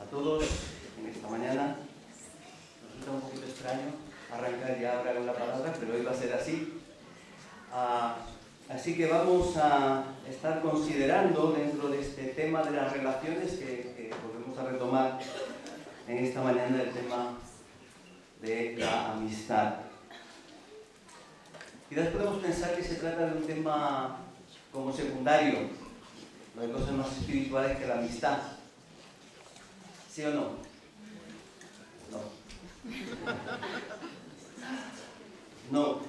todos en esta mañana. Nos resulta un poquito extraño arrancar ya ahora con la palabra, pero hoy va a ser así. Así que vamos a estar considerando dentro de este tema de las relaciones que volvemos a retomar en esta mañana el tema de la amistad. Quizás podemos pensar que se trata de un tema como secundario, no hay cosas más espirituales que la amistad. ¿Sí o no? No. No.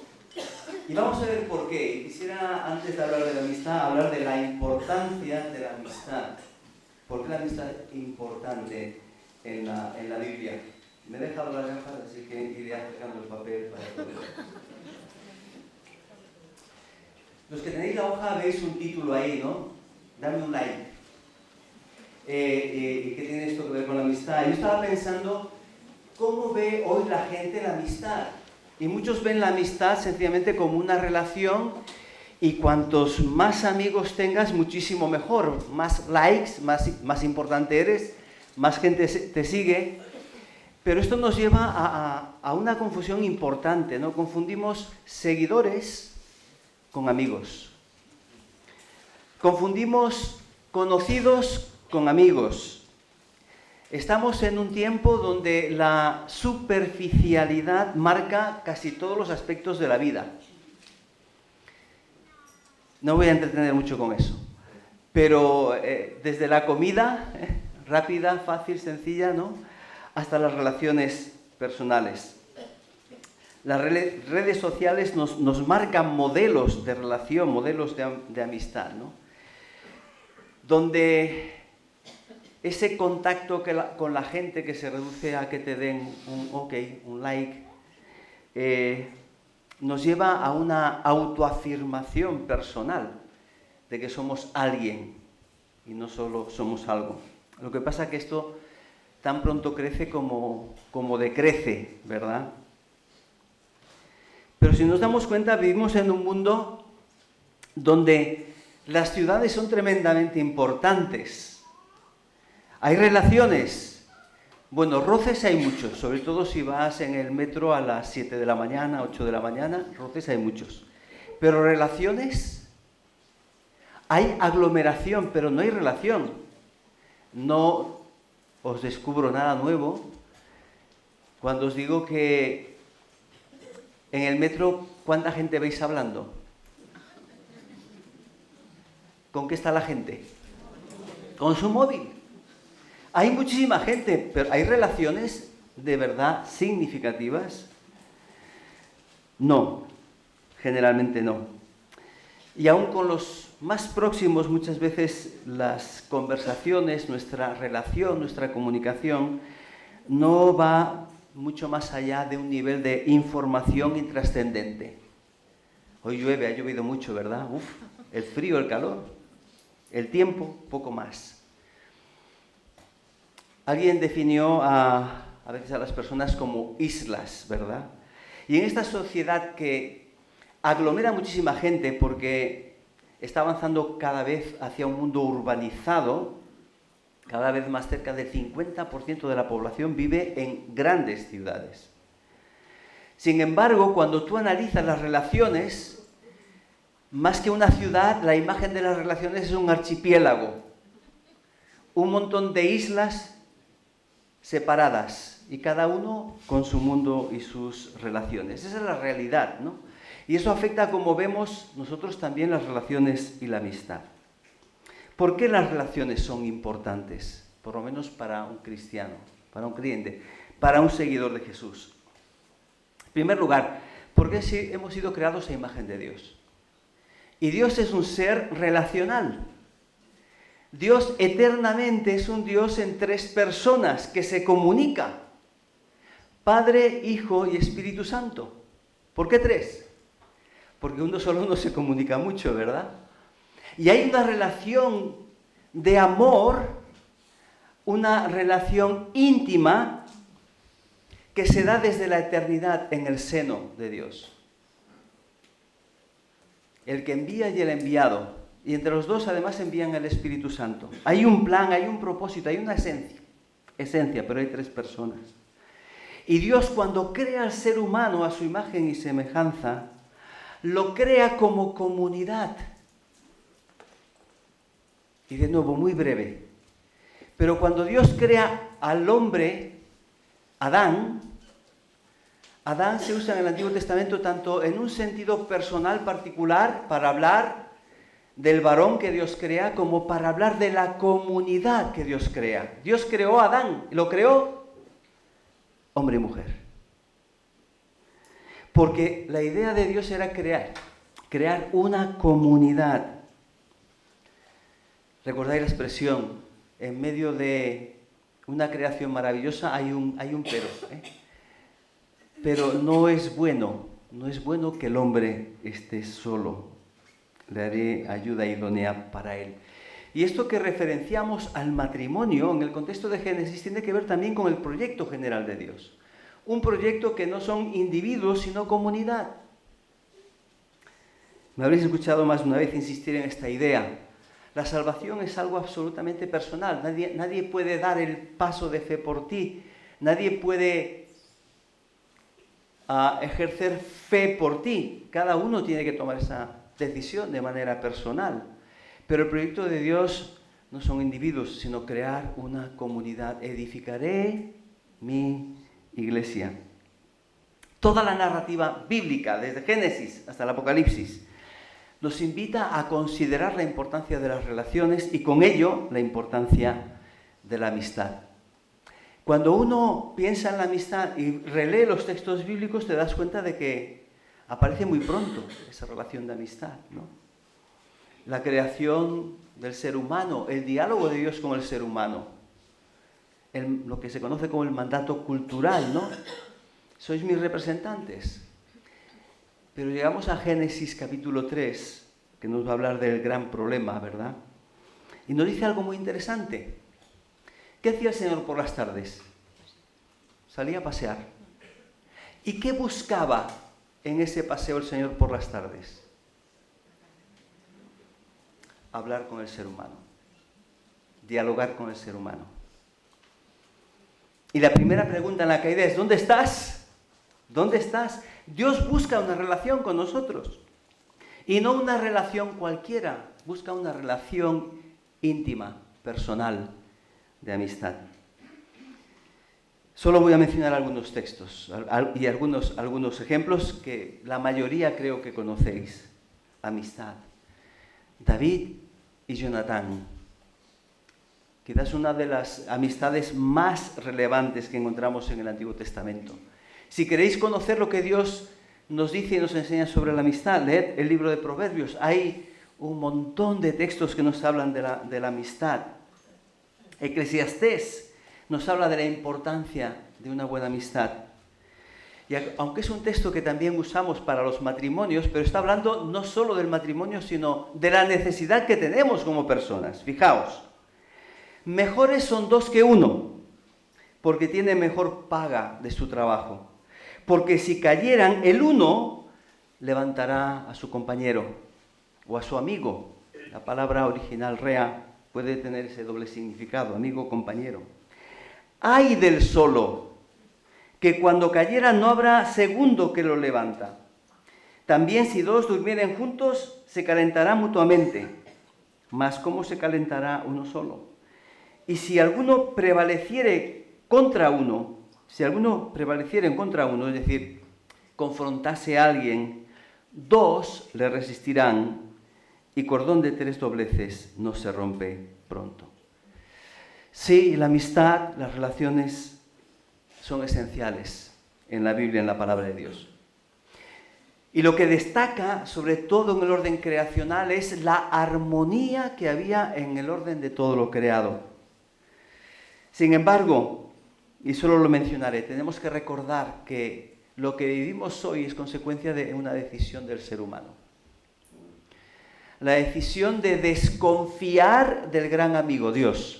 Y vamos a ver por qué. Quisiera, antes de hablar de la amistad, hablar de la importancia de la amistad. ¿Por qué la amistad es importante en la Biblia? Me he dejado las gafas, así que iré acercando el papel para poder. Los que tenéis la hoja veis un título ahí, ¿no? Dame un like. ¿Y qué tiene esto que ver con la amistad? Yo estaba pensando, ¿cómo ve hoy la gente la amistad? Y muchos ven la amistad sencillamente como una relación, y cuantos más amigos tengas, muchísimo mejor. Más likes, más importante eres, más gente te sigue. Pero esto nos lleva a una confusión importante, ¿no? Confundimos seguidores con amigos. Confundimos conocidos con amigos. Estamos en un tiempo donde la superficialidad marca casi todos los aspectos de la vida. No voy a entretener mucho con eso, pero desde la comida, rápida, fácil, sencilla, ¿no?, hasta las relaciones personales. Las redes sociales nos marcan modelos de relación, modelos de amistad, ¿no?, donde ese contacto con la gente que se reduce a que te den un ok, un like, nos lleva a una autoafirmación personal de que somos alguien y no solo somos algo. Lo que pasa es que esto tan pronto crece como decrece, ¿verdad? Pero si nos damos cuenta, vivimos en un mundo donde las ciudades son tremendamente importantes. Hay relaciones. Bueno, roces hay muchos, sobre todo si vas en el metro a las 7 de la mañana, 8 de la mañana, roces hay muchos. Pero relaciones, hay aglomeración, pero no hay relación. No os descubro nada nuevo cuando os digo que en el metro, ¿cuánta gente veis hablando? ¿Con qué está la gente? Con su móvil. Hay muchísima gente, pero ¿hay relaciones de verdad significativas? No, generalmente no. Y aún con los más próximos, muchas veces las conversaciones, nuestra relación, nuestra comunicación, no va mucho más allá de un nivel de información intrascendente. Hoy llueve, ha llovido mucho, ¿verdad? Uf, el frío, el calor, el tiempo, poco más. Alguien definió a veces a las personas como islas, ¿verdad? Y en esta sociedad que aglomera muchísima gente porque está avanzando cada vez hacia un mundo urbanizado, cada vez más cerca del 50% de la población vive en grandes ciudades. Sin embargo, cuando tú analizas las relaciones, más que una ciudad, la imagen de las relaciones es un archipiélago, un montón de islas separadas y cada uno con su mundo y sus relaciones. Esa es la realidad, ¿no? Y eso afecta a cómo vemos nosotros también las relaciones y la amistad. ¿Por qué las relaciones son importantes? Por lo menos para un cristiano, para un creyente, para un seguidor de Jesús. En primer lugar, porque hemos sido creados a imagen de Dios. Y Dios es un ser relacional. Dios eternamente es un Dios en tres personas que se comunica. Padre, Hijo y Espíritu Santo. ¿Por qué tres? Porque uno solo no se comunica mucho, ¿verdad? Y hay una relación de amor, una relación íntima que se da desde la eternidad en el seno de Dios. El que envía y el enviado. Y entre los dos además envían el Espíritu Santo. Hay un plan, hay un propósito, hay una esencia. esencia, pero hay 3 personas. Y Dios, cuando crea al ser humano a su imagen y semejanza, lo crea como comunidad. Y de nuevo, muy breve. Pero cuando Dios crea al hombre, Adán se usa en el Antiguo Testamento tanto en un sentido personal particular para hablar del varón que Dios crea, como para hablar de la comunidad que Dios crea. Dios creó a Adán, lo creó hombre y mujer. Porque la idea de Dios era crear una comunidad. ¿Recordáis la expresión? En medio de una creación maravillosa hay un pero. Pero no es bueno que el hombre esté solo. Le haré ayuda idónea para él. Y esto que referenciamos al matrimonio en el contexto de Génesis tiene que ver también con el proyecto general de Dios. Un proyecto que no son individuos, sino comunidad. Me habréis escuchado más de una vez insistir en esta idea. La salvación es algo absolutamente personal. Nadie puede dar el paso de fe por ti. Nadie puede ejercer fe por ti. Cada uno tiene que tomar esa decisión de manera personal. Pero el proyecto de Dios no son individuos, sino crear una comunidad. Edificaré mi iglesia. Toda la narrativa bíblica, desde Génesis hasta el Apocalipsis, nos invita a considerar la importancia de las relaciones y con ello la importancia de la amistad. Cuando uno piensa en la amistad y relee los textos bíblicos, te das cuenta de que aparece muy pronto esa relación de amistad, ¿no? La creación del ser humano, el diálogo de Dios con el ser humano, lo que se conoce como el mandato cultural, ¿no? Sois mis representantes. Pero llegamos a Génesis capítulo 3, que nos va a hablar del gran problema, ¿verdad? Y nos dice algo muy interesante. ¿Qué hacía el Señor por las tardes? Salía a pasear. ¿Y qué buscaba en ese paseo el Señor por las tardes? Hablar con el ser humano. Dialogar con el ser humano. Y la primera pregunta en la caída es, ¿dónde estás? ¿Dónde estás? Dios busca una relación con nosotros. Y no una relación cualquiera. Busca una relación íntima, personal, de amistad. Solo voy a mencionar algunos textos y algunos ejemplos que la mayoría creo que conocéis. Amistad. David y Jonatán. Quizás una de las amistades más relevantes que encontramos en el Antiguo Testamento. Si queréis conocer lo que Dios nos dice y nos enseña sobre la amistad, leed el libro de Proverbios. Hay un montón de textos que nos hablan de la amistad. Eclesiastés nos habla de la importancia de una buena amistad. Y aunque es un texto que también usamos para los matrimonios, pero está hablando no solo del matrimonio, sino de la necesidad que tenemos como personas. Fijaos, mejores son 2 que 1, porque tiene mejor paga de su trabajo. Porque si cayeran, el uno levantará a su compañero o a su amigo. La palabra original rea puede tener ese doble significado, amigo, compañero. Ay del solo, que cuando cayera no habrá segundo que lo levanta. También si 2 durmieren juntos, se calentarán mutuamente. Mas ¿cómo se calentará uno solo? Y si alguno prevaleciere contra uno, es decir, confrontase a alguien, 2 le resistirán, y cordón de 3 dobleces no se rompe pronto. Sí, la amistad, las relaciones son esenciales en la Biblia, en la palabra de Dios. Y lo que destaca, sobre todo en el orden creacional, es la armonía que había en el orden de todo lo creado. Sin embargo, y solo lo mencionaré, tenemos que recordar que lo que vivimos hoy es consecuencia de una decisión del ser humano. La decisión de desconfiar del gran amigo, Dios,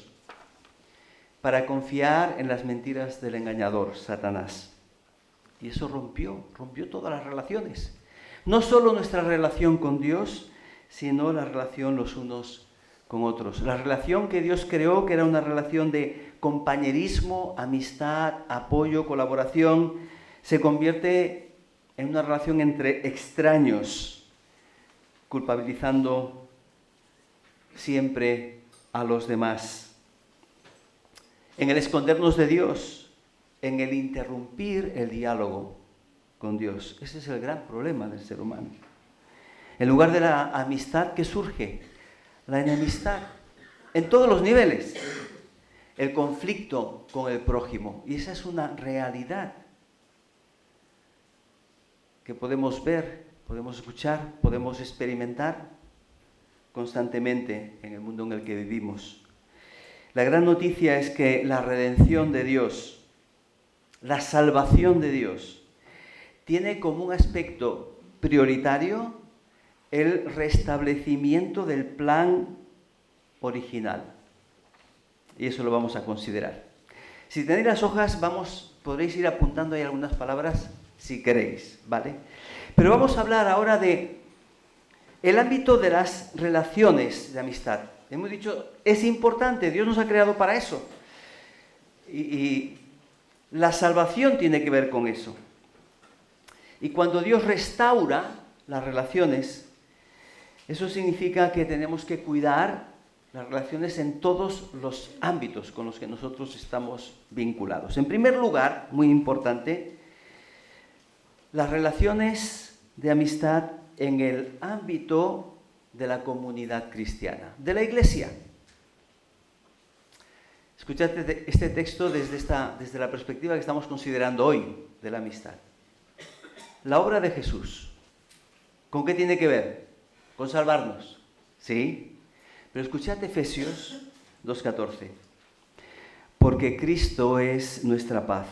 para confiar en las mentiras del engañador, Satanás. Y eso rompió todas las relaciones. No solo nuestra relación con Dios, sino la relación los unos con otros. La relación que Dios creó, que era una relación de compañerismo, amistad, apoyo, colaboración, se convierte en una relación entre extraños, culpabilizando siempre a los demás. En el escondernos de Dios, en el interrumpir el diálogo con Dios. Ese es el gran problema del ser humano. En lugar de la amistad, ¿qué surge? La enemistad, en todos los niveles. El conflicto con el prójimo. Y esa es una realidad que podemos ver, podemos escuchar, podemos experimentar constantemente en el mundo en el que vivimos. La gran noticia es que la redención de Dios, la salvación de Dios, tiene como un aspecto prioritario el restablecimiento del plan original. Y eso lo vamos a considerar. Si tenéis las hojas, podréis ir apuntando ahí algunas palabras si queréis, ¿vale? Pero vamos a hablar ahora de el ámbito de las relaciones de amistad. Hemos dicho, es importante, Dios nos ha creado para eso. Y la salvación tiene que ver con eso. Y cuando Dios restaura las relaciones, eso significa que tenemos que cuidar las relaciones en todos los ámbitos con los que nosotros estamos vinculados. En primer lugar, muy importante, las relaciones de amistad en el ámbito de la comunidad cristiana, de la iglesia. Escuchad este texto desde la perspectiva que estamos considerando hoy de la amistad. La obra de Jesús, ¿con qué tiene que ver? Con salvarnos, ¿sí? Pero escuchad Efesios 2:14. Porque Cristo es nuestra paz,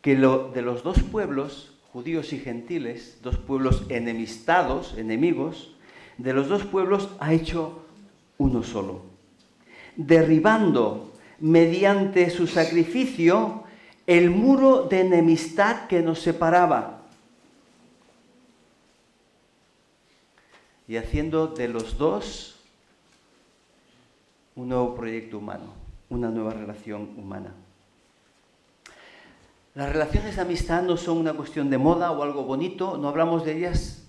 que de los dos pueblos, judíos y gentiles, dos pueblos enemistados, enemigos, de los dos pueblos ha hecho uno solo, derribando mediante su sacrificio el muro de enemistad que nos separaba y haciendo de los dos un nuevo proyecto humano, una nueva relación humana. Las relaciones de amistad no son una cuestión de moda o algo bonito, no hablamos de ellas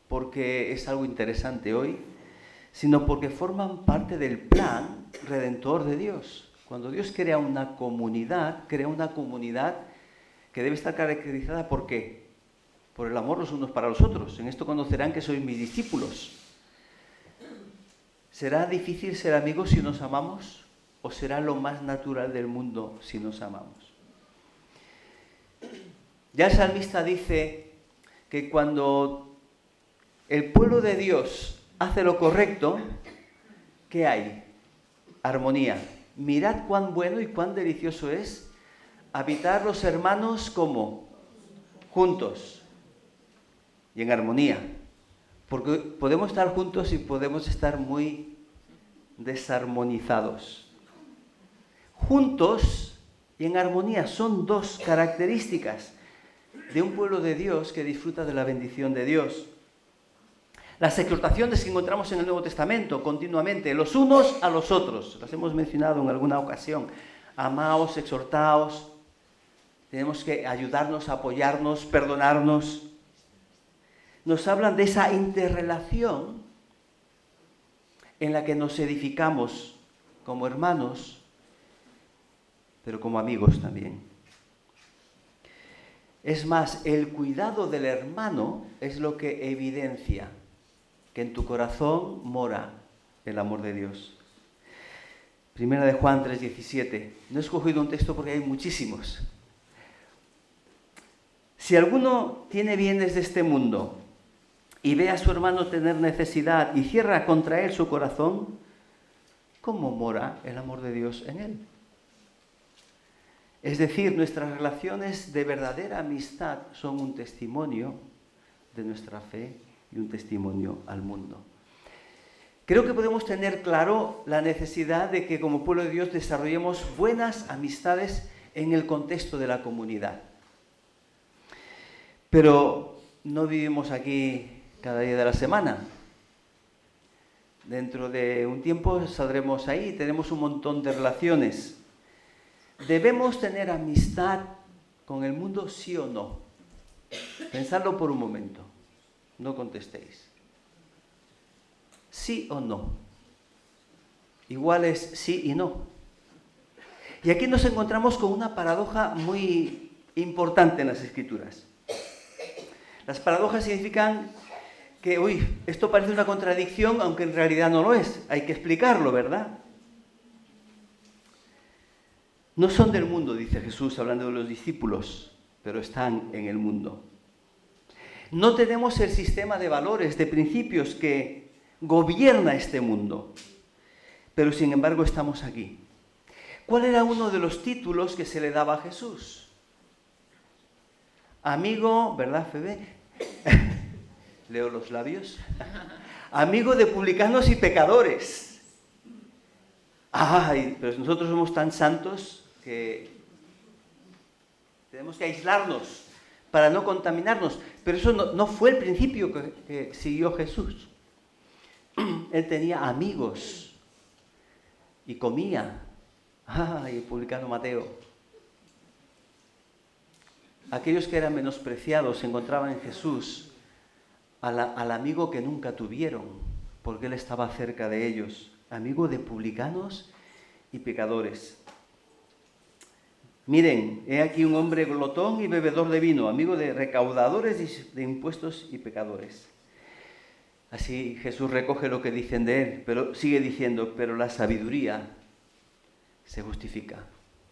porque es algo interesante hoy, sino porque forman parte del plan redentor de Dios. Cuando Dios crea una comunidad que debe estar caracterizada ¿por qué? Por el amor los unos para los otros. En esto conocerán que sois mis discípulos. ¿Será difícil ser amigos si nos amamos? ¿O será lo más natural del mundo si nos amamos? Ya el salmista dice que cuando el pueblo de Dios hace lo correcto, ¿qué hay? Armonía. Mirad cuán bueno y cuán delicioso es habitar los hermanos como juntos y en armonía. Porque podemos estar juntos y podemos estar muy desarmonizados. Juntos y en armonía son dos características de un pueblo de Dios que disfruta de la bendición de Dios. Las exhortaciones que encontramos en el Nuevo Testamento continuamente, los unos a los otros, las hemos mencionado en alguna ocasión. Amaos, exhortaos, tenemos que ayudarnos, apoyarnos, perdonarnos. Nos hablan de esa interrelación en la que nos edificamos como hermanos, pero como amigos también. Es más, el cuidado del hermano es lo que evidencia que en tu corazón mora el amor de Dios. Primera de Juan 3:17. No he escogido un texto porque hay muchísimos. Si alguno tiene bienes de este mundo y ve a su hermano tener necesidad y cierra contra él su corazón, ¿cómo mora el amor de Dios en él? Es decir, nuestras relaciones de verdadera amistad son un testimonio de nuestra fe y un testimonio al mundo. Creo que podemos tener claro la necesidad de que como pueblo de Dios desarrollemos buenas amistades en el contexto de la comunidad. Pero no vivimos aquí cada día de la semana. Dentro de un tiempo saldremos ahí, tenemos un montón de relaciones. ¿Debemos tener amistad con el mundo, sí o no? Pensadlo por un momento, no contestéis. ¿Sí o no? Igual es sí y no. Y aquí nos encontramos con una paradoja muy importante en las Escrituras. Las paradojas significan que, esto parece una contradicción, aunque en realidad no lo es. Hay que explicarlo, ¿verdad? No son del mundo, dice Jesús, hablando de los discípulos, pero están en el mundo. No tenemos el sistema de valores, de principios que gobierna este mundo, pero sin embargo estamos aquí. ¿Cuál era uno de los títulos que se le daba a Jesús? Amigo, ¿verdad, Febe? Leo los labios. Amigo de publicanos y pecadores. Ay, pero nosotros somos tan santos que tenemos que aislarnos para no contaminarnos. Pero eso no fue el principio que siguió Jesús. Él tenía amigos y comía. Ay, el publicano Mateo. Aquellos que eran menospreciados encontraban en Jesús al amigo que nunca tuvieron, porque Él estaba cerca de ellos. Amigo de publicanos y pecadores. Miren, he aquí un hombre glotón y bebedor de vino, amigo de recaudadores de impuestos y pecadores. Así Jesús recoge lo que dicen de Él, pero sigue diciendo, pero la sabiduría se justifica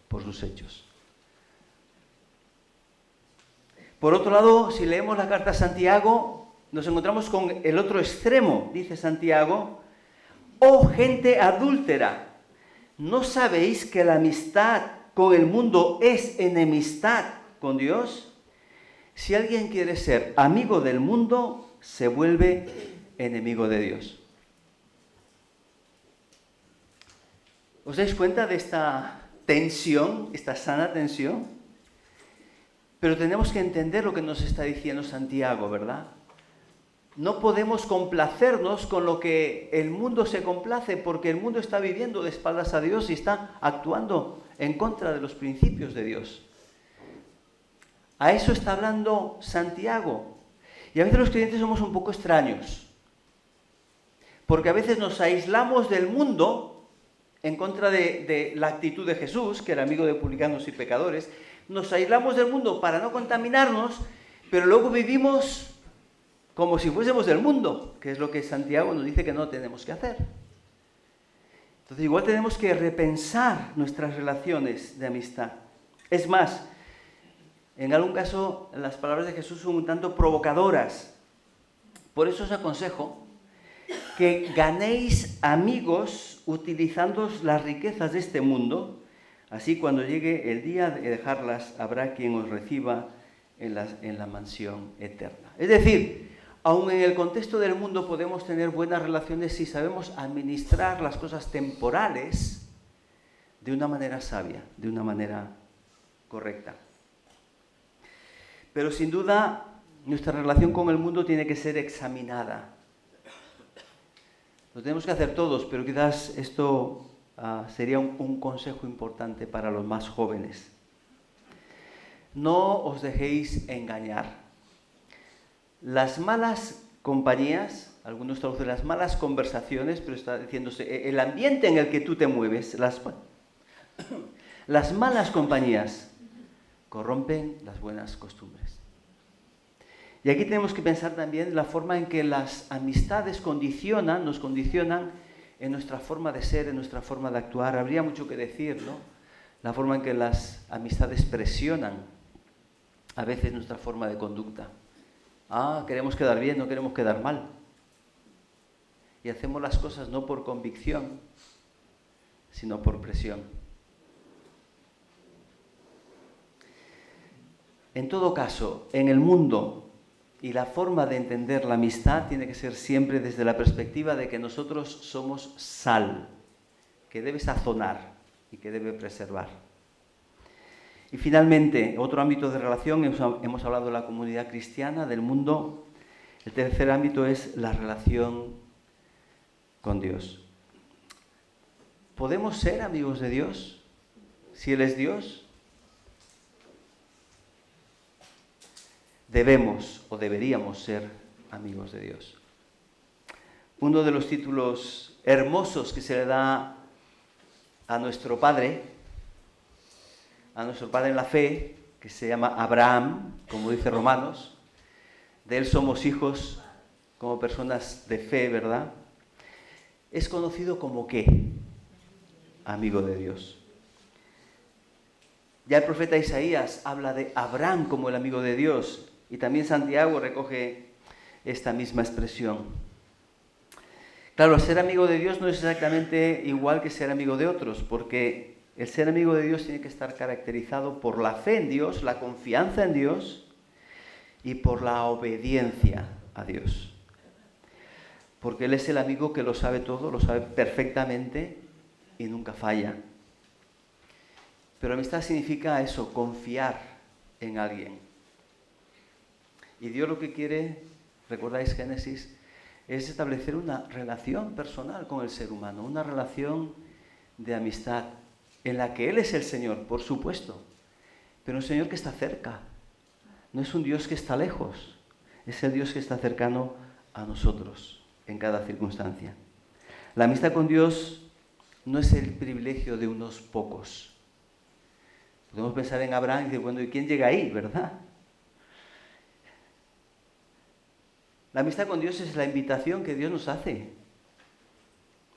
por sus hechos. Por otro lado, si leemos la carta a Santiago, nos encontramos con el otro extremo, dice Santiago, oh gente adúltera, ¿no sabéis que la amistad con el mundo es enemistad con Dios? Si alguien quiere ser amigo del mundo, se vuelve enemigo de Dios. ¿Os dais cuenta de esta tensión, esta sana tensión? Pero tenemos que entender lo que nos está diciendo Santiago, ¿verdad? No podemos complacernos con lo que el mundo se complace, porque el mundo está viviendo de espaldas a Dios y está actuando en contra de los principios de Dios. A eso está hablando Santiago. Y a veces los creyentes somos un poco extraños, porque a veces nos aislamos del mundo en contra de la actitud de Jesús, que era amigo de publicanos y pecadores. Nos aislamos del mundo para no contaminarnos, pero luego vivimos como si fuésemos del mundo, que es lo que Santiago nos dice que no tenemos que hacer. Entonces igual tenemos que repensar nuestras relaciones de amistad. Es más, en algún caso las palabras de Jesús son un tanto provocadoras. Por eso os aconsejo que ganéis amigos utilizando las riquezas de este mundo. Así cuando llegue el día de dejarlas, habrá quien os reciba en la mansión eterna. Es decir, aun en el contexto del mundo podemos tener buenas relaciones si sabemos administrar las cosas temporales de una manera sabia, de una manera correcta. Pero sin duda, nuestra relación con el mundo tiene que ser examinada. Lo tenemos que hacer todos, pero quizás esto sería un consejo importante para los más jóvenes. No os dejéis engañar. Las malas compañías, algunos traducen las malas conversaciones, pero está diciéndose el ambiente en el que tú te mueves, las malas compañías corrompen las buenas costumbres. Y aquí tenemos que pensar también la forma en que las amistades nos condicionan en nuestra forma de ser, en nuestra forma de actuar. Habría mucho que decir, ¿no? La forma en que las amistades presionan a veces nuestra forma de conducta. Queremos quedar bien, no queremos quedar mal. Y hacemos las cosas no por convicción, sino por presión. En todo caso, en el mundo, y la forma de entender la amistad tiene que ser siempre desde la perspectiva de que nosotros somos sal, que debe sazonar y que debe preservar. Y finalmente, otro ámbito de relación, hemos hablado de la comunidad cristiana, del mundo. El tercer ámbito es la relación con Dios. ¿Podemos ser amigos de Dios si Él es Dios? Debemos o deberíamos ser amigos de Dios. Uno de los títulos hermosos que se le da a nuestro Padre en la fe, que se llama Abraham, como dice Romanos, de él somos hijos como personas de fe, ¿verdad? Es conocido como ¿qué? Amigo de Dios. Ya el profeta Isaías habla de Abraham como el amigo de Dios, y también Santiago recoge esta misma expresión. Claro, ser amigo de Dios no es exactamente igual que ser amigo de otros, porque el ser amigo de Dios tiene que estar caracterizado por la fe en Dios, la confianza en Dios y por la obediencia a Dios. Porque Él es el amigo que lo sabe todo, lo sabe perfectamente y nunca falla. Pero amistad significa eso, confiar en alguien. Y Dios lo que quiere, recordáis Génesis, es establecer una relación personal con el ser humano, una relación de amistad, en la que Él es el Señor, por supuesto, pero un Señor que está cerca. No es un Dios que está lejos, es el Dios que está cercano a nosotros en cada circunstancia. La amistad con Dios no es el privilegio de unos pocos. Podemos pensar en Abraham y decir, bueno, ¿y quién llega ahí, verdad? La amistad con Dios es la invitación que Dios nos hace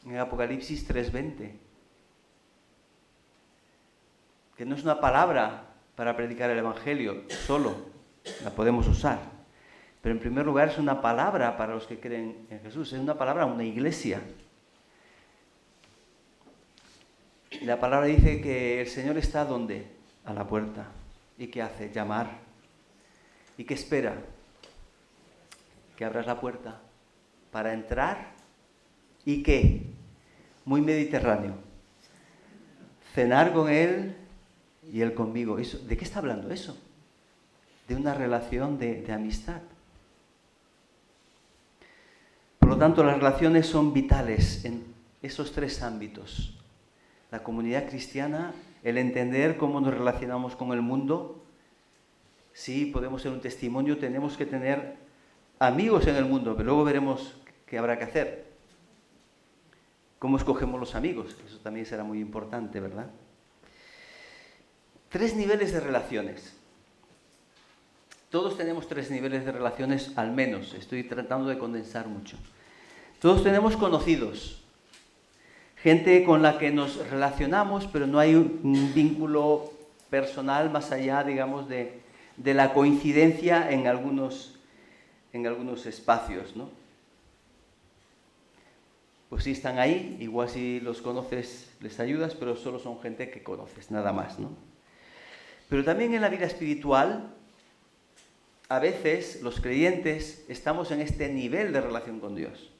en Apocalipsis 3:20. Que no es una palabra para predicar el Evangelio solo, la podemos usar. Pero en primer lugar es una palabra para los que creen en Jesús, es una palabra a una iglesia. Y la palabra dice que el Señor está ¿dónde? A la puerta. ¿Y qué hace? Llamar. ¿Y qué espera? Que abras la puerta para entrar. ¿Y qué? Muy mediterráneo. Cenar con Él y Él conmigo. ¿De qué está hablando eso? De una relación de amistad. Por lo tanto, las relaciones son vitales en esos tres ámbitos. La comunidad cristiana, el entender cómo nos relacionamos con el mundo. Sí, podemos ser un testimonio, tenemos que tener amigos en el mundo, pero luego veremos qué habrá que hacer. ¿Cómo escogemos los amigos? Eso también será muy importante, ¿verdad? 3 niveles de relaciones. Todos tenemos 3 niveles de relaciones al menos. Estoy tratando de condensar mucho. Todos tenemos conocidos. Gente con la que nos relacionamos, pero no hay un vínculo personal más allá, digamos, de la coincidencia en algunos espacios, ¿no? Pues sí están ahí, igual si los conoces les ayudas, pero solo son gente que conoces, nada más, ¿no? Pero también en la vida espiritual, a veces los creyentes estamos en este nivel de relación con Dios.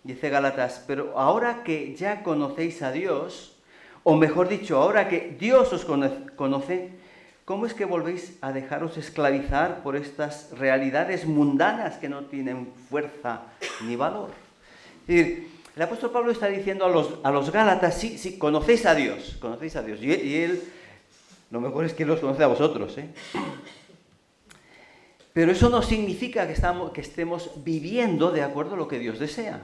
Dice Gálatas, pero ahora que ya conocéis a Dios, o mejor dicho, ahora que Dios os conoce, ¿cómo es que volvéis a dejaros esclavizar por estas realidades mundanas que no tienen fuerza ni valor? Es decir, el apóstol Pablo está diciendo a los Gálatas, sí, conocéis a Dios. Y él, lo mejor es que los conoce a vosotros, ¿eh? Pero eso no significa que estemos viviendo de acuerdo a lo que Dios desea.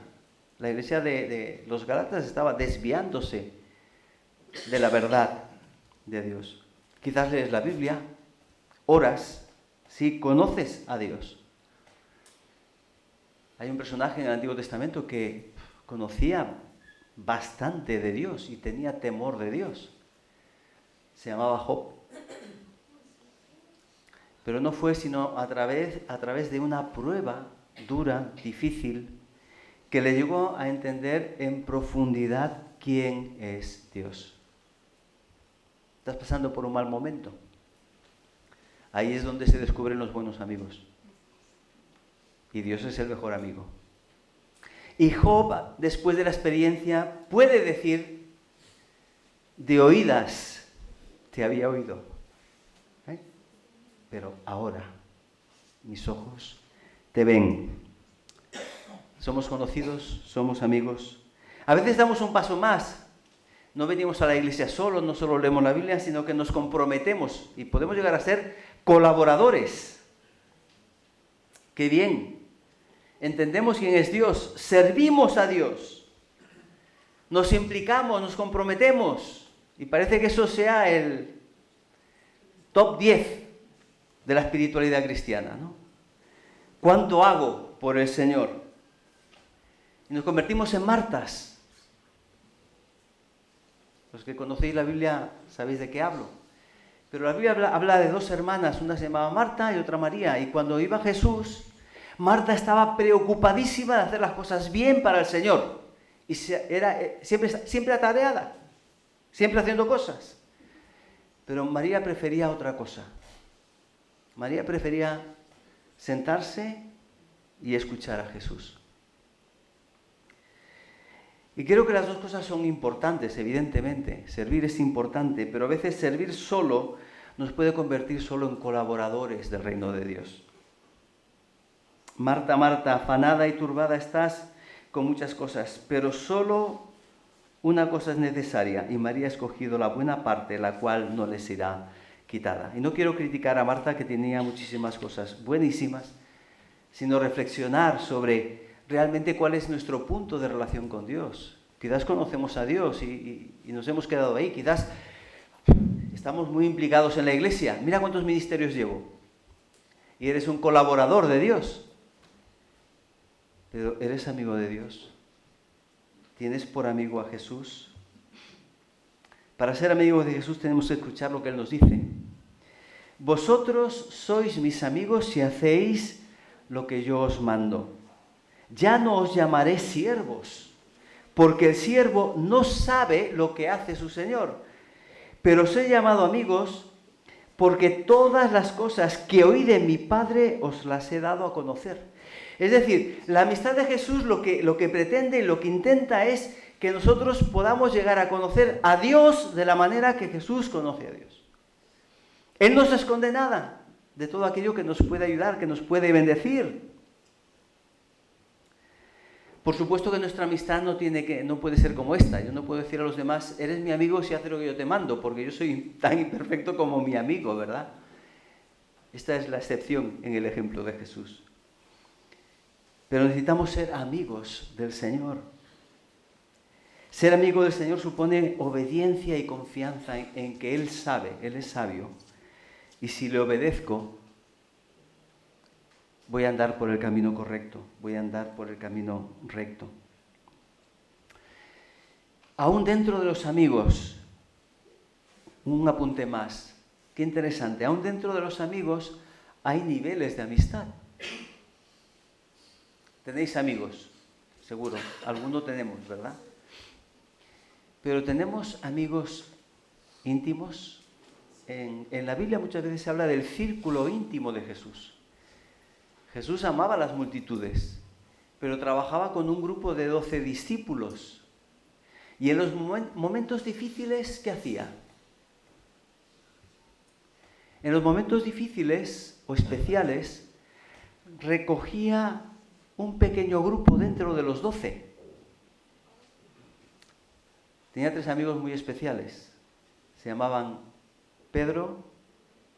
La iglesia de los Gálatas estaba desviándose de la verdad de Dios. Quizás lees la Biblia, oras, sí, conoces a Dios. Hay un personaje en el Antiguo Testamento que conocía bastante de Dios y tenía temor de Dios. Se llamaba Job. Pero no fue sino a través de una prueba dura, difícil, que le llegó a entender en profundidad quién es Dios. ¿Estás pasando por un mal momento? Ahí es donde se descubren los buenos amigos. Y Dios es el mejor amigo. Y Job, después de la experiencia, puede decir, de oídas te había oído, pero ahora mis ojos te ven. Somos conocidos, somos amigos, A veces damos un paso más. No venimos a la iglesia solo, no solo leemos la Biblia, sino que nos comprometemos y podemos llegar a ser colaboradores. ¡Qué bien! Entendemos quién es Dios, servimos a Dios, nos implicamos, nos comprometemos y parece que eso sea el top 10 de la espiritualidad cristiana, ¿no? ¿Cuánto hago por el Señor? Y nos convertimos en Martas. Los que conocéis la Biblia sabéis de qué hablo. Pero la Biblia habla de dos hermanas, una se llamaba Marta y otra María. Y cuando iba Jesús, Marta estaba preocupadísima de hacer las cosas bien para el Señor. Y siempre atareada, siempre haciendo cosas. Pero María prefería otra cosa. María prefería sentarse y escuchar a Jesús. Y creo que las dos cosas son importantes, evidentemente. Servir es importante, pero a veces servir solo nos puede convertir solo en colaboradores del reino de Dios. Marta, Marta, afanada y turbada estás con muchas cosas, pero solo una cosa es necesaria, y María ha escogido la buena parte, la cual no le será quitada. Y no quiero criticar a Marta, que tenía muchísimas cosas buenísimas, sino reflexionar sobre realmente cuál es nuestro punto de relación con Dios. Quizás conocemos a Dios y nos hemos quedado ahí. Quizás estamos muy implicados en la iglesia. Mira cuántos ministerios llevo. Y eres un colaborador de Dios. Pero ¿eres amigo de Dios? ¿Tienes por amigo a Jesús? Para ser amigos de Jesús tenemos que escuchar lo que Él nos dice. Vosotros sois mis amigos si hacéis lo que yo os mando. Ya no os llamaré siervos, porque el siervo no sabe lo que hace su Señor. Pero os he llamado amigos porque todas las cosas que oí de mi Padre os las he dado a conocer. Es decir, la amistad de Jesús lo que pretende y lo que intenta es que nosotros podamos llegar a conocer a Dios de la manera que Jesús conoce a Dios. Él no se esconde nada de todo aquello que nos puede ayudar, que nos puede bendecir. Por supuesto que nuestra amistad no puede ser como esta. Yo no puedo decir a los demás, eres mi amigo si haces lo que yo te mando, porque yo soy tan imperfecto como mi amigo, ¿verdad? Esta es la excepción en el ejemplo de Jesús. Pero necesitamos ser amigos del Señor. Ser amigo del Señor supone obediencia y confianza en que Él sabe, Él es sabio. Y si le obedezco, voy a andar por el camino correcto, voy a andar por el camino recto. Aún dentro de los amigos, un apunte más, qué interesante, aún dentro de los amigos hay niveles de amistad. Tenéis amigos, seguro, alguno tenemos, ¿verdad? Pero tenemos amigos íntimos. En la Biblia muchas veces se habla del círculo íntimo de Jesús. Jesús amaba a las multitudes, pero trabajaba con un grupo de 12 discípulos. Y en los momentos difíciles, ¿qué hacía? En los momentos difíciles o especiales, recogía un pequeño grupo dentro de los 12. Tenía 3 amigos muy especiales. Se llamaban Pedro,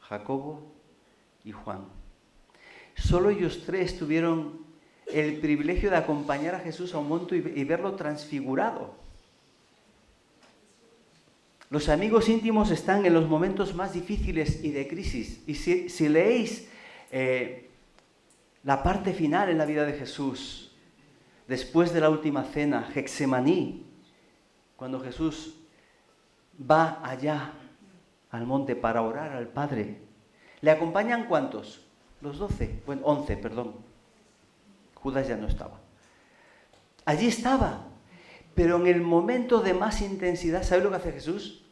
Jacobo y Juan. Solo ellos 3 tuvieron el privilegio de acompañar a Jesús a un monte y verlo transfigurado. Los amigos íntimos están en los momentos más difíciles y de crisis. Y si leéis la parte final en la vida de Jesús, después de la última cena, Getsemaní, cuando Jesús va allá al monte para orar al Padre, ¿le acompañan cuántos? Los 12, bueno, 11, perdón. Judas ya no estaba. Allí estaba, pero en el momento de más intensidad, ¿sabe lo que hace Jesús?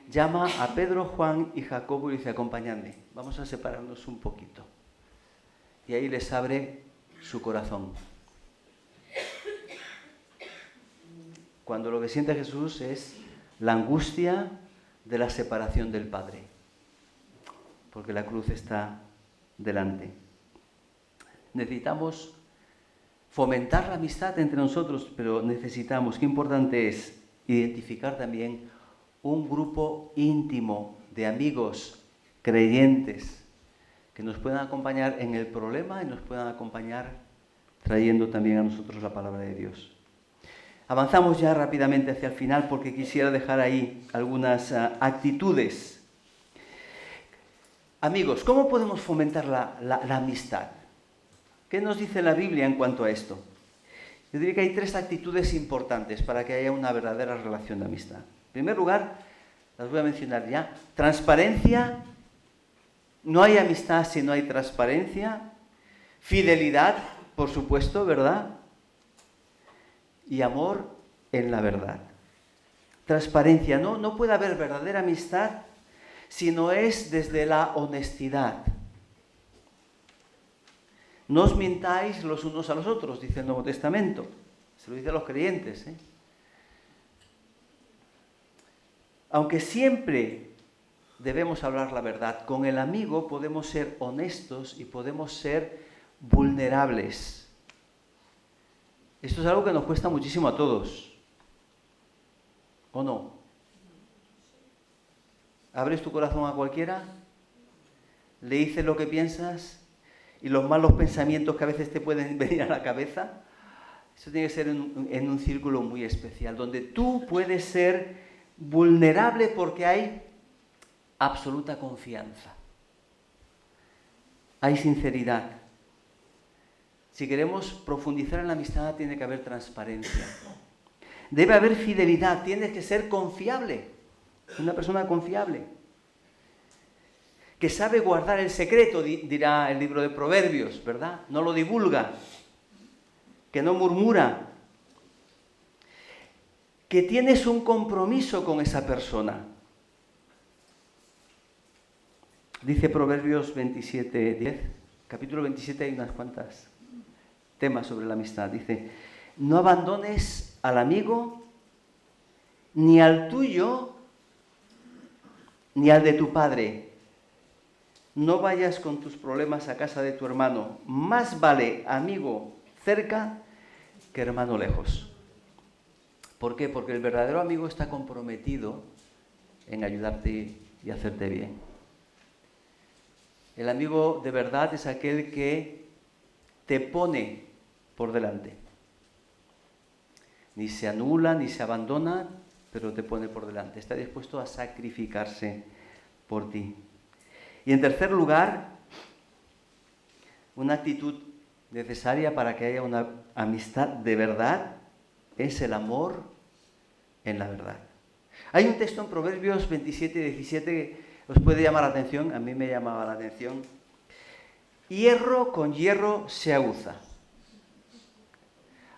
Llama a Pedro, Juan y Jacobo y dice, acompañadme, vamos a separarnos un poquito. Y ahí les abre su corazón. Cuando lo que siente Jesús es la angustia de la separación del Padre, porque la cruz está delante. Necesitamos fomentar la amistad entre nosotros, pero necesitamos, qué importante es identificar también un grupo íntimo de amigos creyentes que nos puedan acompañar en el problema y nos puedan acompañar trayendo también a nosotros la palabra de Dios. Avanzamos ya rápidamente hacia el final porque quisiera dejar ahí algunas actitudes. Amigos, ¿cómo podemos fomentar la amistad? ¿Qué nos dice la Biblia en cuanto a esto? Yo diría que hay 3 actitudes importantes para que haya una verdadera relación de amistad. En primer lugar, las voy a mencionar ya. Transparencia. No hay amistad si no hay transparencia. Fidelidad, por supuesto, ¿verdad? Y amor en la verdad. Transparencia. No puede haber verdadera amistad si no es desde la honestidad. No os mintáis los unos a los otros, dice el Nuevo Testamento. Se lo dice a los creyentes. Aunque siempre debemos hablar la verdad, con el amigo podemos ser honestos y podemos ser vulnerables. Esto es algo que nos cuesta muchísimo a todos. ¿O no? ¿Abres tu corazón a cualquiera? ¿Le dices lo que piensas? ¿Y los malos pensamientos que a veces te pueden venir a la cabeza? Eso tiene que ser en un círculo muy especial, donde tú puedes ser vulnerable porque hay absoluta confianza. Hay sinceridad. Si queremos profundizar en la amistad, tiene que haber transparencia. Debe haber fidelidad, tienes que ser confiable. Una persona confiable. Que sabe guardar el secreto, dirá el libro de Proverbios, ¿verdad? No lo divulga. Que no murmura. Que tienes un compromiso con esa persona. Dice Proverbios 27:10, capítulo 27 hay unas cuantas temas sobre la amistad. Dice, no abandones al amigo, ni al tuyo, ni al de tu padre. No vayas con tus problemas a casa de tu hermano. Más vale amigo cerca que hermano lejos. ¿Por qué? Porque el verdadero amigo está comprometido en ayudarte y hacerte bien. El amigo de verdad es aquel que te pone por delante. Ni se anula, ni se abandona, pero te pone por delante. Está dispuesto a sacrificarse por ti. Y en tercer lugar, una actitud necesaria para que haya una amistad de verdad es el amor en la verdad. Hay un texto en Proverbios 27:17 que os puede llamar la atención, a mí me llamaba la atención. Hierro con hierro se aguza.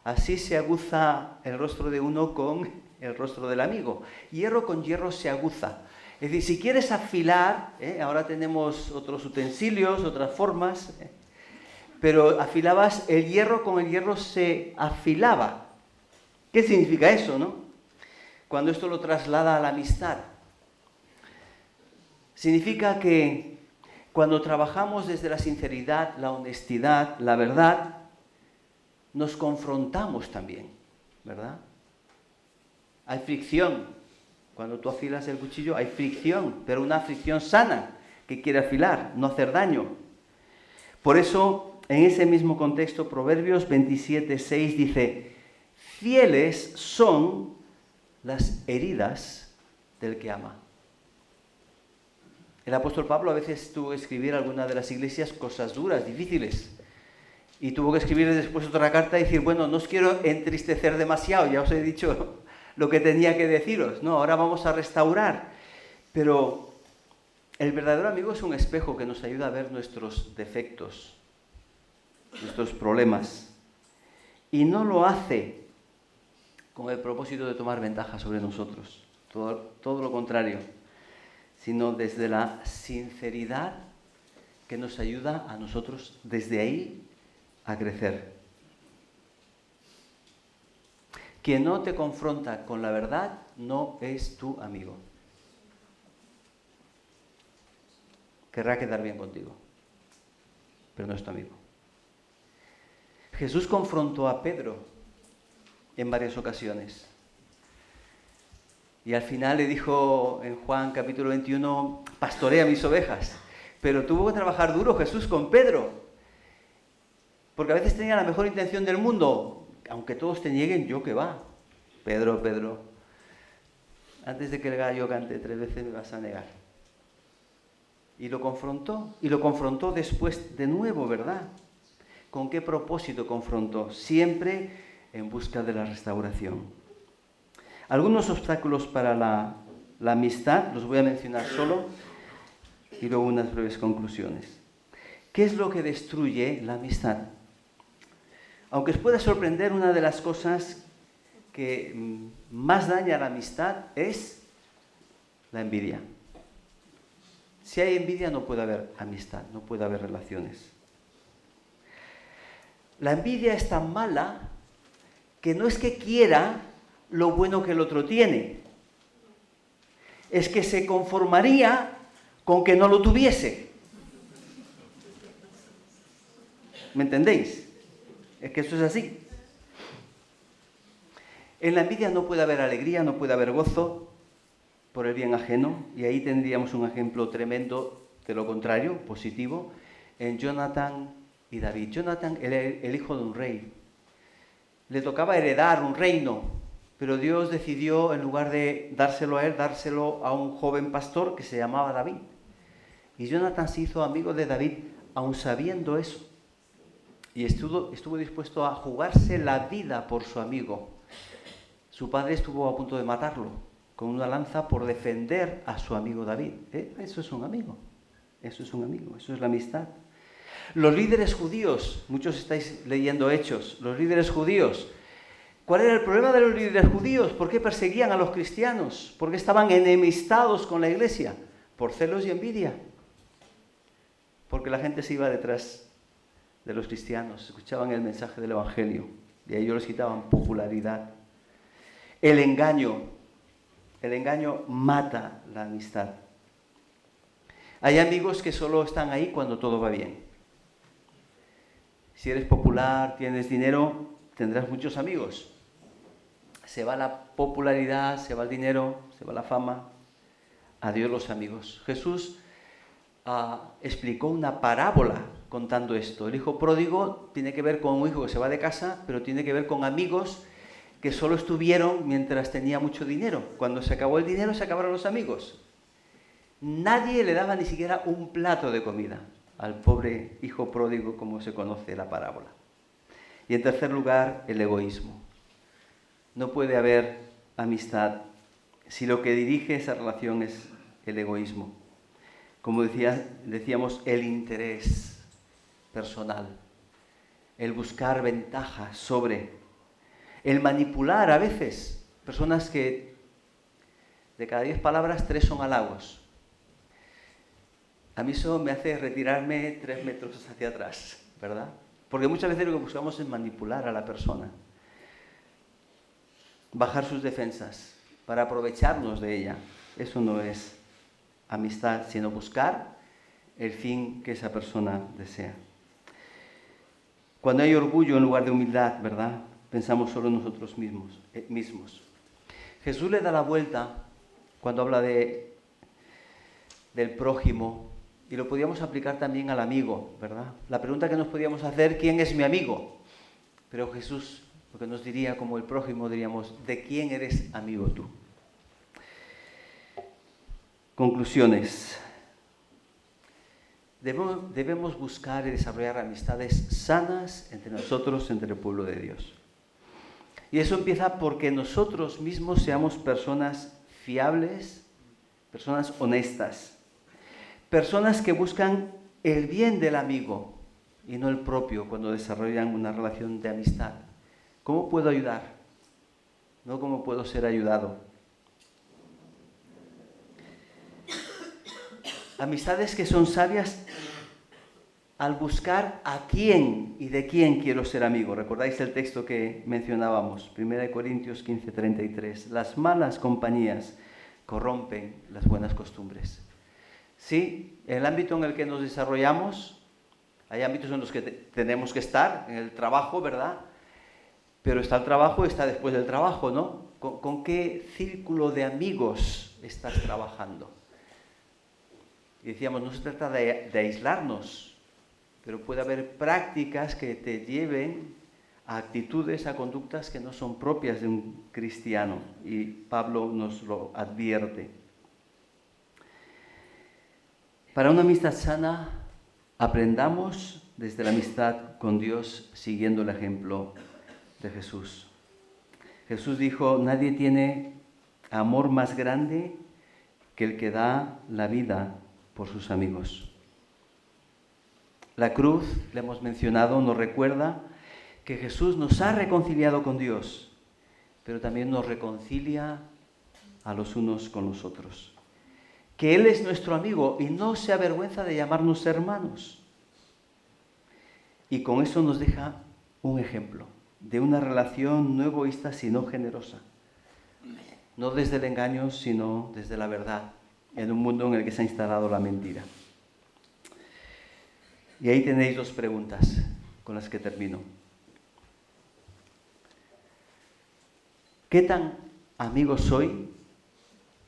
Así se aguza el rostro de uno con el rostro del amigo. Hierro con hierro se aguza. Es decir, si quieres afilar, ahora tenemos otros utensilios, otras formas, pero afilabas el hierro con el hierro se afilaba. ¿Qué significa eso, no? Cuando esto lo traslada a la amistad. Significa que cuando trabajamos desde la sinceridad, la honestidad, la verdad, nos confrontamos también, ¿verdad? Hay fricción. Cuando tú afilas el cuchillo hay fricción, pero una fricción sana que quiere afilar, no hacer daño. Por eso, en ese mismo contexto, Proverbios 27:6 dice, fieles son las heridas del que ama. El apóstol Pablo a veces tuvo que escribir a alguna de las iglesias cosas duras, difíciles. Y tuvo que escribir después otra carta y decir, bueno, no os quiero entristecer demasiado, ya os he dicho lo que tenía que deciros, no, ahora vamos a restaurar. Pero el verdadero amigo es un espejo que nos ayuda a ver nuestros defectos, nuestros problemas. Y no lo hace con el propósito de tomar ventaja sobre nosotros, todo lo contrario, sino desde la sinceridad que nos ayuda a nosotros desde ahí a crecer. Quien no te confronta con la verdad no es tu amigo. Querrá quedar bien contigo, pero no es tu amigo. Jesús confrontó a Pedro en varias ocasiones. Y al final le dijo en Juan capítulo 21, pastorea mis ovejas. Pero tuvo que trabajar duro Jesús con Pedro. Porque a veces tenía la mejor intención del mundo. Aunque todos te nieguen, yo que va. Pedro, Pedro, antes de que el gallo cante 3 veces me vas a negar. Y lo confrontó después de nuevo, ¿verdad? ¿Con qué propósito confrontó? Siempre en busca de la restauración. Algunos obstáculos para la amistad, los voy a mencionar solo, y luego unas breves conclusiones. ¿Qué es lo que destruye la amistad? Aunque os pueda sorprender, una de las cosas que más daña la amistad es la envidia. Si hay envidia no puede haber amistad, no puede haber relaciones. La envidia es tan mala que no es que quiera lo bueno que el otro tiene, es que se conformaría con que no lo tuviese. ¿Me entendéis? Es que eso es así. En la envidia no puede haber alegría, no puede haber gozo por el bien ajeno, y ahí tendríamos un ejemplo tremendo de lo contrario, positivo, en Jonathan y David. Jonathan era el hijo de un rey. Le tocaba heredar un reino, pero Dios decidió, en lugar de dárselo a él, dárselo a un joven pastor que se llamaba David. Y Jonathan se hizo amigo de David, aun sabiendo eso. Y estuvo dispuesto a jugarse la vida por su amigo. Su padre estuvo a punto de matarlo con una lanza por defender a su amigo David. Eso es un amigo. Eso es un amigo. Eso es la amistad. Los líderes judíos, muchos estáis leyendo Hechos, los líderes judíos. ¿Cuál era el problema de los líderes judíos? ¿Por qué perseguían a los cristianos? ¿Por qué estaban enemistados con la iglesia? Por celos y envidia. Porque la gente se iba detrás de los cristianos, escuchaban el mensaje del Evangelio y a ellos les quitaban popularidad. El engaño mata la amistad. Hay amigos que solo están ahí cuando todo va bien. Si eres popular, tienes dinero, tendrás muchos amigos. Se va la popularidad, se va el dinero, se va la fama. Adiós los amigos. Jesús explicó una parábola contando esto. El hijo pródigo tiene que ver con un hijo que se va de casa, pero tiene que ver con amigos que solo estuvieron mientras tenía mucho dinero. Cuando se acabó el dinero, se acabaron los amigos. Nadie le daba ni siquiera un plato de comida al pobre hijo pródigo, como se conoce la parábola. Y en tercer lugar, el egoísmo. No puede haber amistad si lo que dirige esa relación es el egoísmo. Como decíamos, el interés personal, el buscar ventaja sobre, el manipular a veces. Personas que de cada 10 palabras, 3 son halagos. A mí eso me hace retirarme 3 metros hacia atrás, ¿verdad? Porque muchas veces lo que buscamos es manipular a la persona, bajar sus defensas para aprovecharnos de ella. Eso no es amistad, sino buscar el fin que esa persona desea. Cuando hay orgullo en lugar de humildad, ¿verdad? Pensamos solo en nosotros mismos. Jesús le da la vuelta cuando habla del prójimo, y lo podíamos aplicar también al amigo, ¿verdad? La pregunta que nos podíamos hacer, ¿quién es mi amigo? Pero Jesús, lo que nos diría como el prójimo, diríamos, ¿de quién eres amigo tú? Conclusiones. Debemos buscar y desarrollar amistades sanas entre nosotros, entre el pueblo de Dios. Y eso empieza porque nosotros mismos seamos personas fiables, personas honestas, personas que buscan el bien del amigo y no el propio cuando desarrollan una relación de amistad. ¿Cómo puedo ayudar? No cómo puedo ser ayudado. Amistades que son sabias al buscar a quién y de quién quiero ser amigo. ¿Recordáis el texto que mencionábamos? 1 Corintios 15:33. Las malas compañías corrompen las buenas costumbres. Sí, el ámbito en el que nos desarrollamos, Hay ámbitos en los que tenemos que estar, en el trabajo, ¿verdad? Pero está el trabajo y está después del trabajo, ¿no? ¿Con qué círculo de amigos estás trabajando? Y decíamos, no se trata de aislarnos, pero puede haber prácticas que te lleven a actitudes, a conductas que no son propias de un cristiano. Y Pablo nos lo advierte. Para una amistad sana, aprendamos desde la amistad con Dios siguiendo el ejemplo de Jesús. Jesús dijo, nadie tiene amor más grande que el que da la vida por sus amigos. La cruz, le hemos mencionado, nos recuerda que Jesús nos ha reconciliado con Dios, pero también nos reconcilia a los unos con los otros. Que Él es nuestro amigo y no se avergüenza de llamarnos hermanos. Y con eso nos deja un ejemplo de una relación no egoísta, sino generosa. No desde el engaño, sino desde la verdad, en un mundo en el que se ha instalado la mentira. Y ahí tenéis 2 preguntas con las que termino. ¿Qué tan amigo soy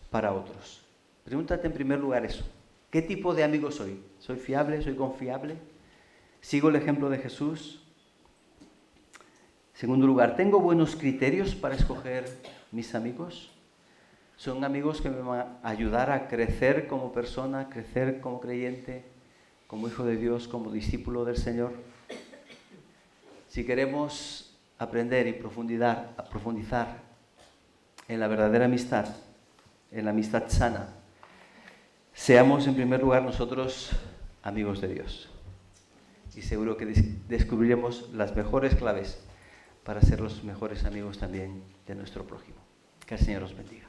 para otros? Pregúntate en primer lugar eso. ¿Qué tipo de amigo soy? ¿Soy fiable? ¿Soy confiable? ¿Sigo el ejemplo de Jesús? En segundo lugar, ¿tengo buenos criterios para escoger mis amigos? ¿Son amigos que me van a ayudar a crecer como persona, a crecer como creyente, como hijo de Dios, como discípulo del Señor? Si queremos aprender y profundizar en la verdadera amistad, en la amistad sana, seamos en primer lugar nosotros amigos de Dios. Y seguro que descubriremos las mejores claves para ser los mejores amigos también de nuestro prójimo. Que el Señor os bendiga.